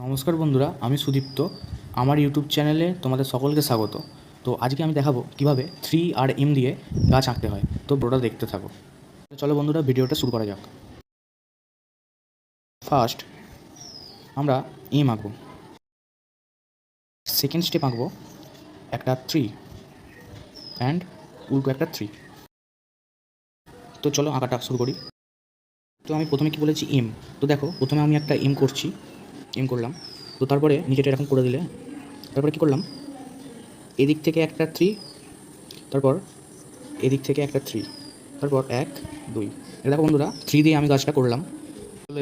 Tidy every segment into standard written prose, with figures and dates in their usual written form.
নমস্কার বন্ধুরা, আমি সুদীপ্ত। আমার ইউটিউব চ্যানেলে তোমাদের সকলকে স্বাগত। তো আজকে আমি দেখাবো কিভাবে 3 আর M দিয়ে গাছ আঁকতে হয়। তো ভিডিওটা দেখতে থাকো। চলো বন্ধুরা, ভিডিওটা শুরু করা যাক। ফার্স্ট আমরা এম আঁকবো। সেকেন্ড স্টেপ আঁকবো একটা 3 অ্যান্ড উল্টো একটা 3। তো চলো আঁকাটা শুরু করি। তো আমি প্রথমে কি বলেছি, এম। তো দেখো, প্রথমে আমি একটা এম করছি, এম করলাম। তো তারপরে নিচেটা এরকম করে দিলে, তারপরে কি করলাম, এদিক থেকে একটা 3, তারপর এদিক থেকে একটা 3, তারপর 1 2। এটা দেখো বন্ধুরা, 3 দিয়ে আমি গাছটা করলাম।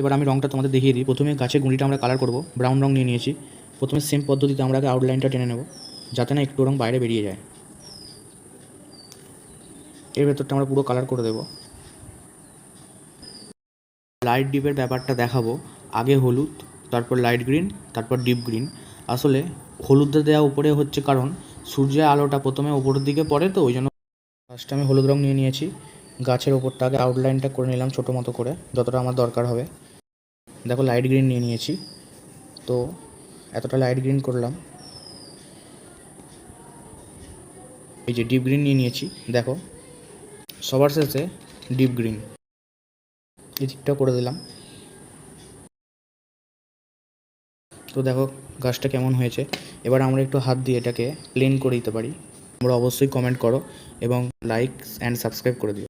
এবার আমি রঙটা তোমাদের দেখিয়ে দিই। প্রথমে গাছের গুঁড়িটা আমরা কালার করব, ব্রাউন রঙ নিয়ে নিয়েছি। প্রথমে সেম পদ্ধতিতে আমরা আগে আউটলাইনটা টেনে নেব, যাতে না একটু রঙ বাইরে বেরিয়ে যায়। এর ভেতরটা আমরা পুরো কালার করে দেব। লাইট ডিপের ব্যাপারটা দেখাবো। আগে হলুদ, তারপর লাইট গ্রিন, তারপর ডিপ গ্রিন। আসলে হলুদটা দেওয়া উপরে হচ্ছে কারণ সূর্যের আলোটা প্রথমে ওপরের দিকে পড়ে, তো ওই জন্য ফার্স্টে আমি হলুদ রঙ নিয়ে নিয়েছি। গাছের ওপরটা আগে আউটলাইনটা করে নিলাম ছোটো মতো করে, যতটা আমার দরকার হবে। দেখো, লাইট গ্রিন নিয়ে নিয়েছি। তো এতটা লাইট গ্রিন করলাম। এই যে ডিপ গ্রিন নিয়ে নিয়েছি, দেখো সবার শেষে ডিপ গ্রিন এই দিকটা করে দিলাম। তো দেখো গাছটা কেমন হয়েছে। এবার আমরা একটু হাত দিয়ে এটাকে প্লেন করে দিতে পারি। তোমরা অবশ্যই কমেন্ট করো এবং লাইক অ্যান্ড সাবস্ক্রাইব করে দিও।